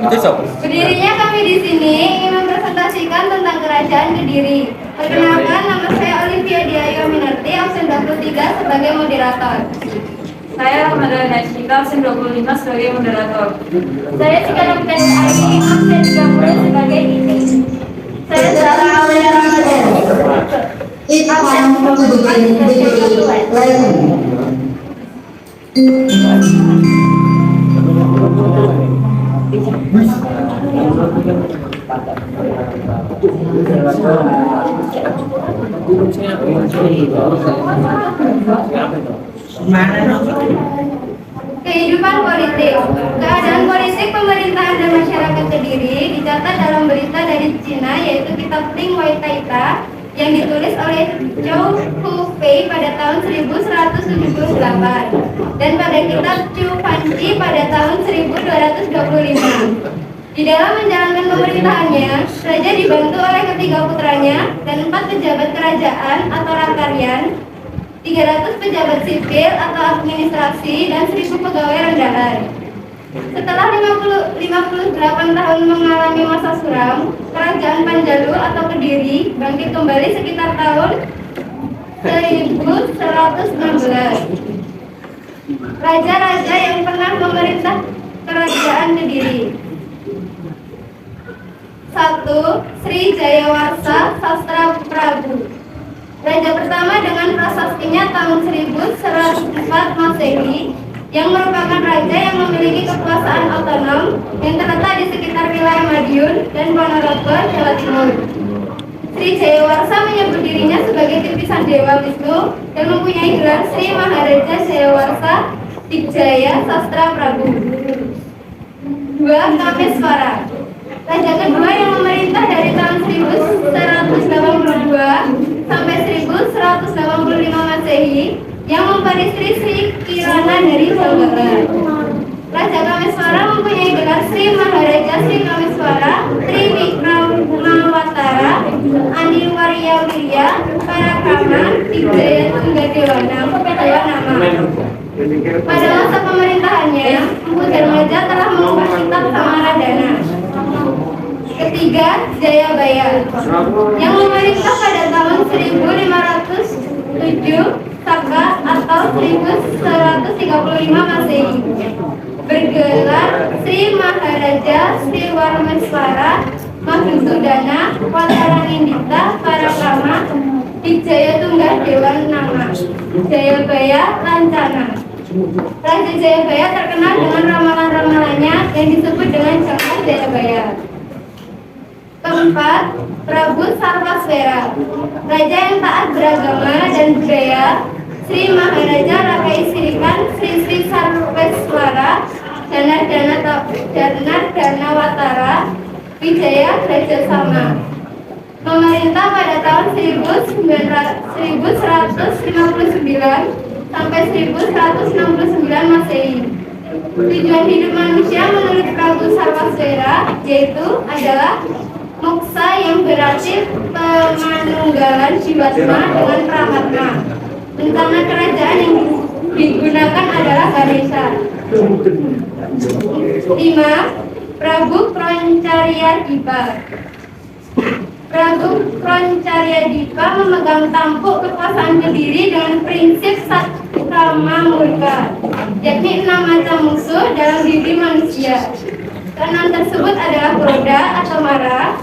Berdirinya kami di sini ingin mempresentasikan tentang kerajaan Kediri. Perkenalkan, nama saya Olivia Diayu Aminarti, absen 23 sebagai moderator. Saya Ramadhan Hashika, absen 25 sebagai moderator. Saya Sikana Putri Aini, absen 30 sebagai IT. Saya Zara Aulia Ramadhan, absen 24 sebagai ketua. Kehidupan politik. Keadaan politik pemerintahan dan masyarakat Kediri dicatat dalam berita dari Cina, yaitu kitab Ling Wai Taita yang ditulis oleh Zhou Hufei pada tahun 1178 dan pada kitab Chu Fanci pada tahun 1225. Di dalam menjalankan pemerintahannya, raja dibantu oleh ketiga putranya dan 4 pejabat kerajaan atau rakyat, 300 pejabat sipil atau administrasi, dan 1000 pegawai rendahan. Setelah 58 tahun mengalami masa suram, kerajaan Panjalu atau Kediri bangkit kembali sekitar tahun 1116. Raja-raja yang pernah memerintah kerajaan Kediri. 1. Sri Jayawarsa Sastra Prabu. Raja pertama dengan prasastinya tahun 1104 Masehi, yang merupakan raja yang memiliki kekuasaan otonom yang terletak di sekitar wilayah Madiun dan Ponorogo, Jawa Timur. Sri Jayawarsa menyebut dirinya sebagai titisan Dewa Wisnu dan mempunyai gelar Sri Maharaja Jayawarsa Dikjaya Sastra Prabu. 2. Kameswara. Raja kedua yang memerintah dari tahun 1182 sampai 1185 Masehi, yang memperistri Sri Kirana dari Jawa. Raja Kameswara mempunyai gelar Sri Maharaja Sri Kameswara, Tri Wikramawatara, Aniwarya Wirya, Parakrama, Dikjaya Tunggadewana, Nama. Pada masa pemerintahannya, Empu Darmaja telah mengubah kitab Samaradana. Ketiga, Jayabaya, yang memerintah pada tahun 1507 Saka atau 1135 Masehi, bergelar Sri Maharaja Sri Warmeswara Mahusudana Wataranindita Parakrama Dikjaya Tunggah Dewan Nama Jayabaya Lancana. Raja Jayabaya terkenal dengan ramalan-ramalannya yang disebut dengan Jangka Jayabaya. Keempat, Prabu Sarwaswera, raja yang taat beragama dan budaya, Sri Maharaja Rakai Sirikan Sri Sri Sarweswara Dana Watara Wijaya Raja Sama, memerintah pada tahun 1159 sampai 1169 Masehi. Tujuan hidup manusia menurut Prabu Sarwaswera yaitu adalah moksa, yang berarti pemanunggalan jiwatma dengan pramatma. Rencana kerajaan yang digunakan adalah Ganesha. 5. Prabu Kroncaryadipa. Prabu Kroncaryadipa memegang tampuk kekuasaan Kediri dengan prinsip Satkama Murka, yakni 6 macam musuh dalam diri manusia. Keenam tersebut adalah Kroda atau marah,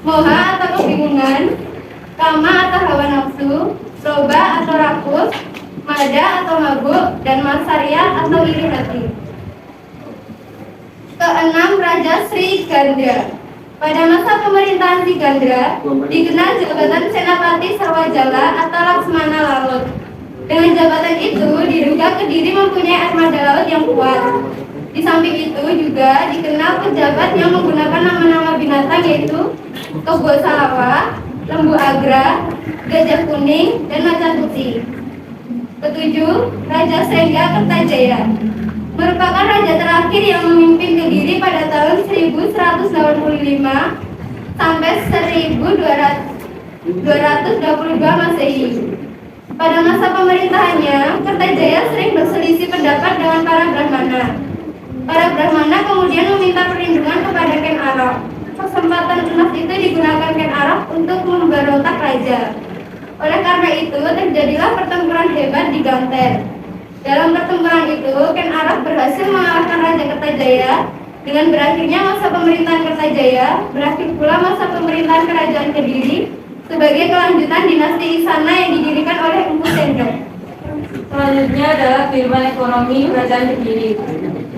Moha atau kebingungan, Kama atau hawa nafsu, Loba atau rakus, Mada atau mabuk, dan Masarya atau iri hati. Keenam, Raja Sri Gandra. Pada masa pemerintahan Sri Gandra, dikenal jabatan Senapati Sarwajala atau Laksmana Laut. Dengan jabatan itu, diduga Kediri mempunyai armada laut yang kuat. Di samping itu juga dikenal pejabat yang menggunakan nama-nama binatang, yaitu Kebo Salawa, Lembu Agra, Gajah Kuning, dan Macan Putih. Ketujuh, Raja Srengga Kertajaya, merupakan raja terakhir yang memimpin Kediri pada tahun 1185 sampai 1222 Masehi. Pada masa pemerintahannya, Kertajaya sering berselisih pendapat dengan para Brahmana. Para Brahmana kemudian meminta perlindungan kepada Ken Arok. Kesempatan emas itu digunakan Ken Arok untuk memberontak raja. Oleh karena itu terjadilah pertempuran hebat di Ganter. Dalam pertempuran itu Ken Arok berhasil mengalahkan Raja Kertajaya. Dengan berakhirnya masa pemerintahan Kertajaya, berakhir pula masa pemerintahan Kerajaan Kediri sebagai kelanjutan dinasti Isana yang didirikan oleh Empu Sendok. Selanjutnya adalah kehidupan ekonomi Kerajaan Kediri.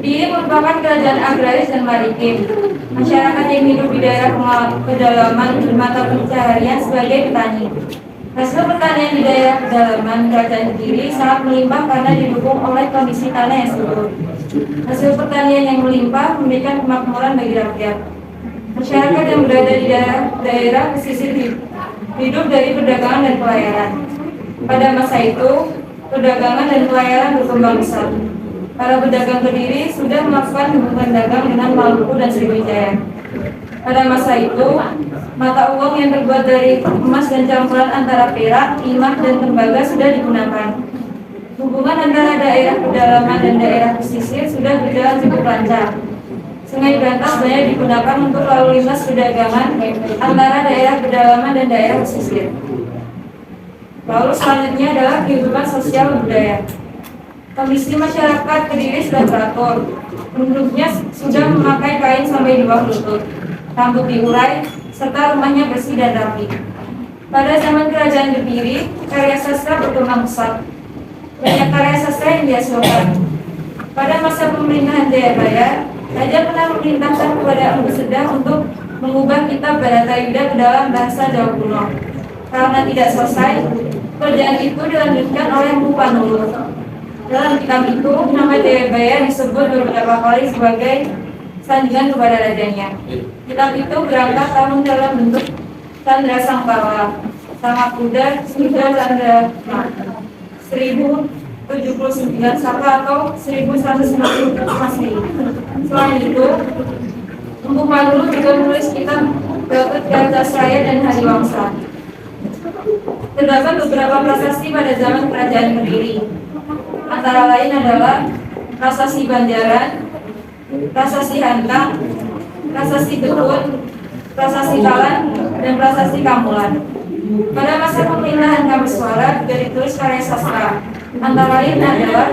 Kediri merupakan kerajaan agraris dan maritim. Masyarakat yang hidup di daerah pedalaman bermata pencaharian sebagai petani. Hasil pertanian di daerah pedalaman Kerajaan Kediri sangat melimpah karena didukung oleh kondisi tanah yang subur. Hasil pertanian yang melimpah memberikan kemakmuran bagi rakyat. Masyarakat yang berada di daerah pesisir hidup dari perdagangan dan pelayaran. Pada masa itu, perdagangan dan pelayaran berkembang pesat. Para pedagang Kediri sudah melakukan hubungan dagang dengan Maluku dan Sriwijaya. Pada masa itu, mata uang yang terbuat dari emas dan campuran antara perak, timah, dan tembaga sudah digunakan. Hubungan antara daerah pedalaman dan daerah pesisir sudah berjalan cukup lancar. Sungai Berantas banyak digunakan untuk lalu lintas perdagangan antara daerah pedalaman dan daerah pesisir. Lalu selanjutnya adalah kehidupan sosial budaya. Kondisi masyarakat Kediri sudah teratur. Penduduknya sudah memakai kain sampai di bawah lutut, rambut diurai, serta rumahnya bersih dan rapi. Pada zaman Kerajaan Kediri, karya sastra berkembang pesat. Banyak karya sastra yang dihasilkan. Pada masa pemerintahan Jayabaya, Raja pernah memerintahkan kepada Empu Sedah untuk mengubah kitab Bharatayuda ke dalam bahasa Jawa kuno. Karena tidak selesai, pekerjaan itu dilanjutkan oleh Empu Panulu. Dalam kitab itu, nama Jayabaya disebut beberapa kali sebagai sanjungan kepada rajanya. Kitab itu berangkat tahun dalam bentuk Candra Sangkala, Sama Kuda, Suda Candra 1079 Saka atau 1190 Masehi. Selain itu, Empu Panulu juga menulis kitab Gatot Kartasraya dan Hariwangsa. Terdapat beberapa prasasti pada zaman Kerajaan Kediri. Antara lain adalah Prasasti Banjaran, Prasasti Hantang, Prasasti Getun, Prasasti Talan, dan Prasasti Kamulan. Pada masa pemerintahan Kameswara juga ditulis karya sastra. Antara lain adalah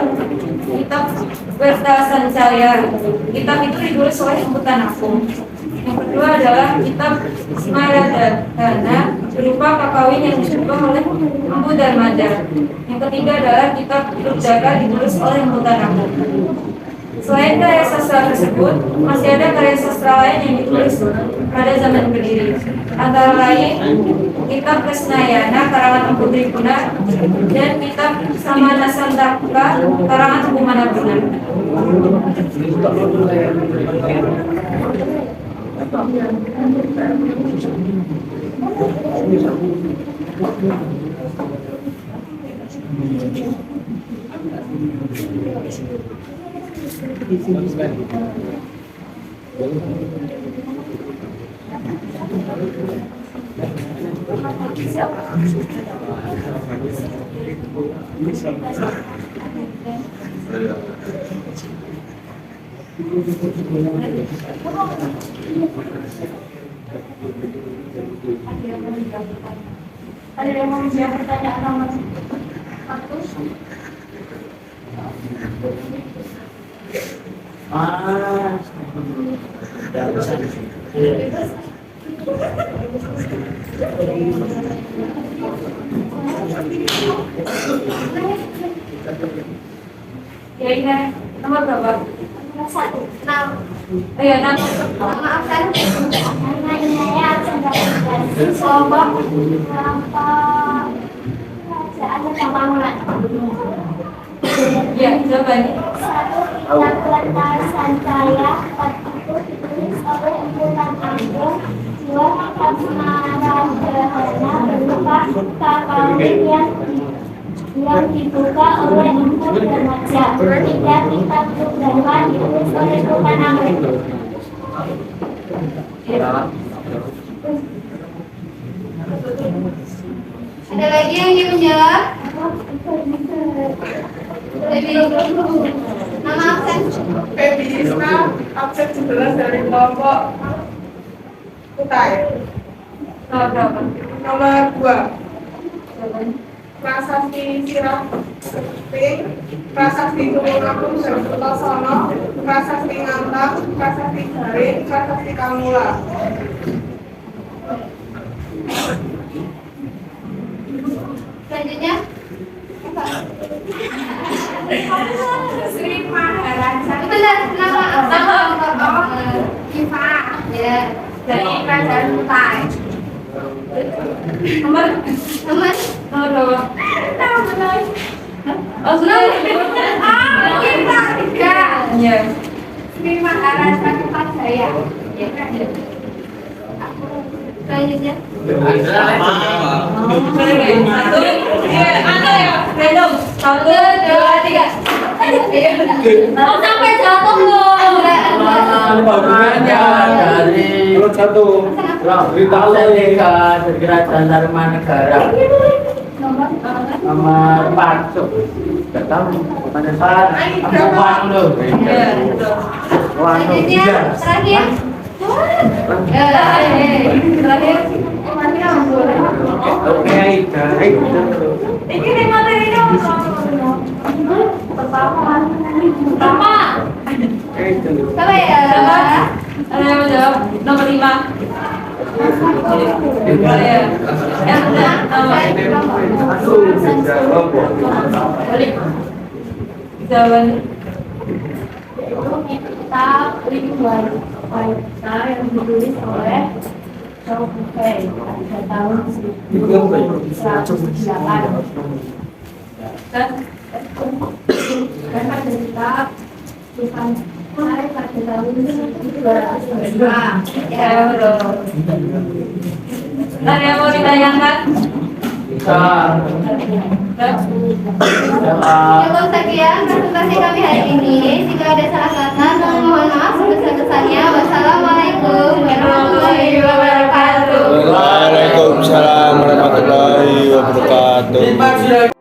kitab Werta Sancaya. Kitab itu ditulis oleh Empu Tanakung. Yang kedua adalah kitab Smaradhana berupa kakawin yang disumbang oleh Empu Darmada. Yang ketiga adalah kitab Triptaka ditulis oleh Empu Tanakung. Selain karya sastra tersebut, masih ada karya sastra lain yang ditulis pada zaman Kediri. Antara lain kitab Krisnayana karangan Empu Triguna dan kitab Samanasantaka karangan Empu Managuna. Ada yang mau menjawab pertanyaan nomor 1? Ya ini nomor berapa? Nomor 1. Nah, Iya, nama. Maaf kan? nama inaya Alexander Sobok Kerajaan Kamulan. Ya, coba nih. 1. Kitab Werta Sancaya itu ditulis oleh Empu Tanakung. 2. Kitab Smaradhana berupa kakawin yang dibuka oleh Empu Darmada. 3. Kitab Triptaka ditulis oleh Empu Tanakung. Ada lagi yang ingin menjawab? Lebih Nama absen. Febi Isna, absen 11 dari kelompok Kutai. Nomor berapa? Nomor 2, Jawaban. Prasasti Sirah Ping, Prasasti Tulungagung dari Kertosono, Prasasti Ngantang, Prasasti Garing, Prasasti Kamula. Selanjutnya. Sri Maharaja. Benar, nama absen. Iva Ya. dari Kerajaan Kutai. Nomor Nomor. berapa? Tahu benar. Oh, sudah. Kita tiga. Iya. Sri Maharaja Kertajaya. Selanjutnya. Satu, random. Satu, dua, tiga. Mau sampai jatuh loh. Pembangunannya dari Rita Lelika dari Kerajaan Dharma Negara. Nomor 4 nggak tahu pada saat uang lo Iya, betul. uang lo Selanjutnya. Terakhir. Terakhir. oke Aida Ini nih materinya pertama. Apa ya? Ada yang mau jawab? Nomor 5. Iya. Balik. Jawaban. Kitab Ribuan Wanita yang ditulis oleh Chow Fei pada tahun 1108. Dan Dan ada kitab Tuhan Hai pada tahun 1202. ya betul. Ada yang mau ditayangkan? bisa Cukup sekian presentasi kami hari ini. Jika ada salah kata, kami mohon maaf sebesar-besarnya. Wassalamualaikum warahmatullahi wabarakatuh. Waalaikumsalam warahmatullahi wabarakatuh.